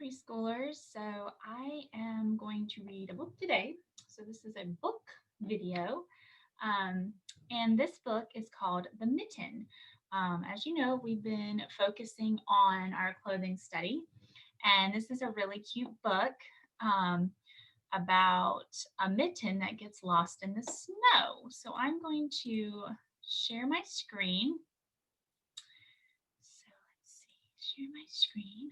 preschoolers. So I am going to read a book today. So this is a book video. Um, and this book is called The Mitten. As you know, we've been focusing on our clothing study. And this is a really cute book about a mitten that gets lost in the snow. So I'm going to share my screen. So let's see, share my screen.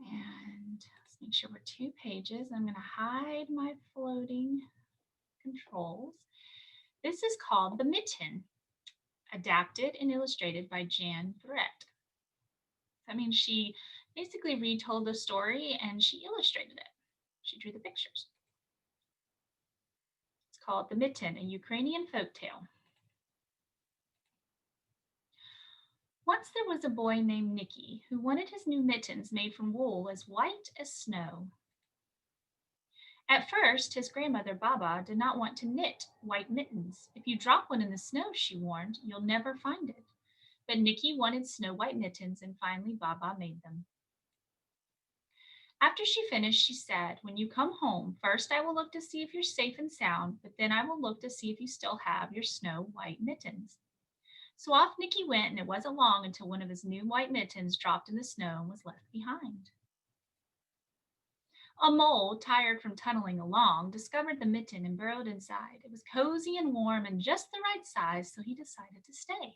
And let's make sure we're 2 pages. I'm going to hide my floating controls. This is called The Mitten, adapted and illustrated by Jan Brett. That means she basically retold the story and she illustrated it. She drew the pictures. It's called The Mitten, a Ukrainian folktale. Once there was a boy named Nicky who wanted his new mittens made from wool as white as snow. At first, his grandmother Baba did not want to knit white mittens. If you drop one in the snow, she warned, you'll never find it. But Nicky wanted snow white mittens, and finally Baba made them. After she finished, she said, when you come home, first I will look to see if you're safe and sound, but then I will look to see if you still have your snow white mittens. So off Nicky went, and it wasn't long until one of his new white mittens dropped in the snow and was left behind. A mole, tired from tunneling along, discovered the mitten and burrowed inside. It was cozy and warm and just the right size, so he decided to stay.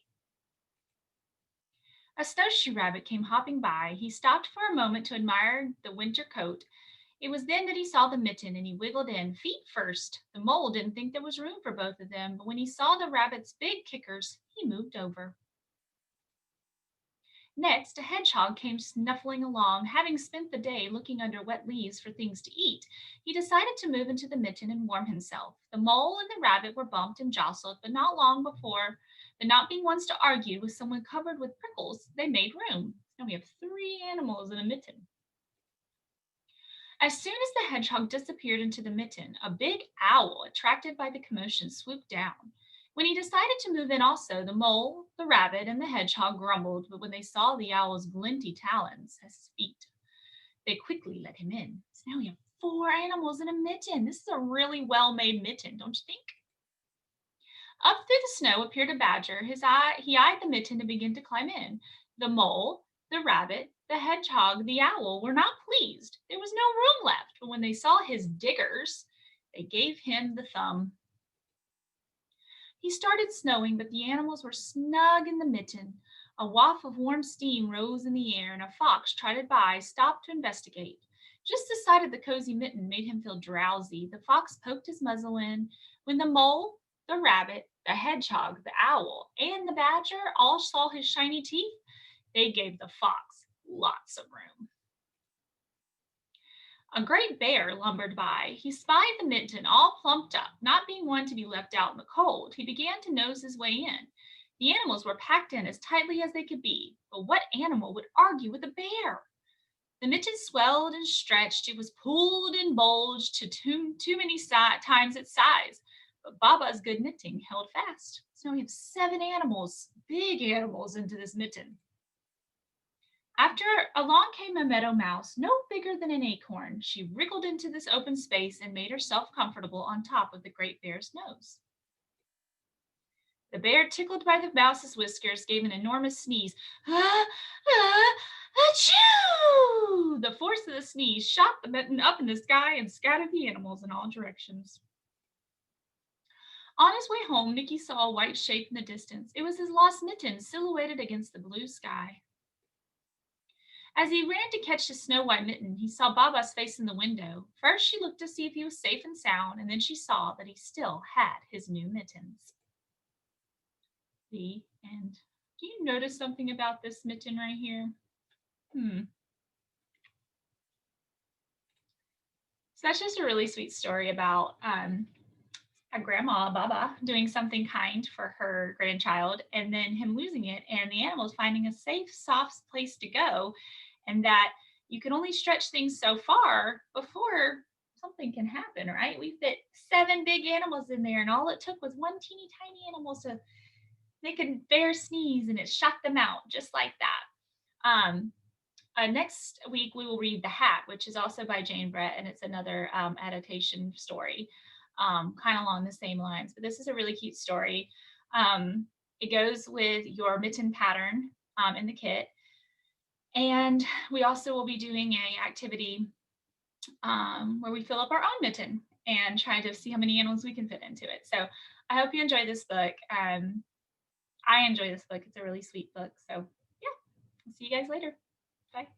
A snowshoe rabbit came hopping by. He stopped for a moment to admire the winter coat. It was then that he saw the mitten and he wiggled in, feet first. The mole didn't think there was room for both of them, but when he saw the rabbit's big kickers, he moved over. Next, a hedgehog came snuffling along. Having spent the day looking under wet leaves for things to eat, he decided to move into the mitten and warm himself. The mole and the rabbit were bumped and jostled, but not being ones to argue with someone covered with prickles, they made room. Now we have 3 animals in a mitten. As soon as the hedgehog disappeared into the mitten, a big owl, attracted by the commotion, swooped down. When he decided to move in also, the mole, the rabbit, and the hedgehog grumbled, but when they saw the owl's glinty talons as his feet, they quickly let him in. So now we have 4 animals in a mitten. This is a really well-made mitten, don't you think? Up through the snow appeared a badger. He eyed the mitten and began to climb in. The mole, the rabbit, the hedgehog, the owl were not pleased. There was no room left, but when they saw his diggers, they gave him the thumb. He started snowing, but the animals were snug in the mitten. A waft of warm steam rose in the air, and a fox trotted by, stopped to investigate. Just the sight of the cozy mitten made him feel drowsy. The fox poked his muzzle in. When the mole, the rabbit, the hedgehog, the owl, and the badger all saw his shiny teeth, they gave the fox lots of room. A great bear lumbered by. He spied the mitten all plumped up. Not being one to be left out in the cold, he began to nose his way in. The animals were packed in as tightly as they could be, but what animal would argue with a bear? The mitten swelled and stretched. It was pulled and bulged to too many times its size, but Baba's good knitting held fast. So now we have 7 animals, big animals, into this mitten. After along came a meadow mouse, no bigger than an acorn. She wriggled into this open space and made herself comfortable on top of the great bear's nose. The bear, tickled by the mouse's whiskers, gave an enormous sneeze. Ah, ah, achoo! The force of the sneeze shot the mitten up in the sky and scattered the animals in all directions. On his way home, Nicky saw a white shape in the distance. It was his lost mitten, silhouetted against the blue sky. As he ran to catch the snow white mitten, he saw Baba's face in the window. First, she looked to see if he was safe and sound, and then she saw that he still had his new mittens. The end. Do you notice something about this mitten right here? So that's just a really sweet story about a grandma, Baba, doing something kind for her grandchild and then him losing it and the animals finding a safe, soft place to go, and that you can only stretch things so far before something can happen, right? We fit 7 big animals in there, and all it took was one teeny tiny animal to make a bear sneeze, and it shut them out just like that. Next week, we will read The Hat, which is also by Jane Brett, and it's another adaptation story, kind of along the same lines. But this is a really cute story. It goes with your mitten pattern in the kit. And we also will be doing a activity where we fill up our own mitten and try to see how many animals we can fit into it. So I hope you enjoy this book. I enjoy this book. It's a really sweet book. So yeah, I'll see you guys later. Bye.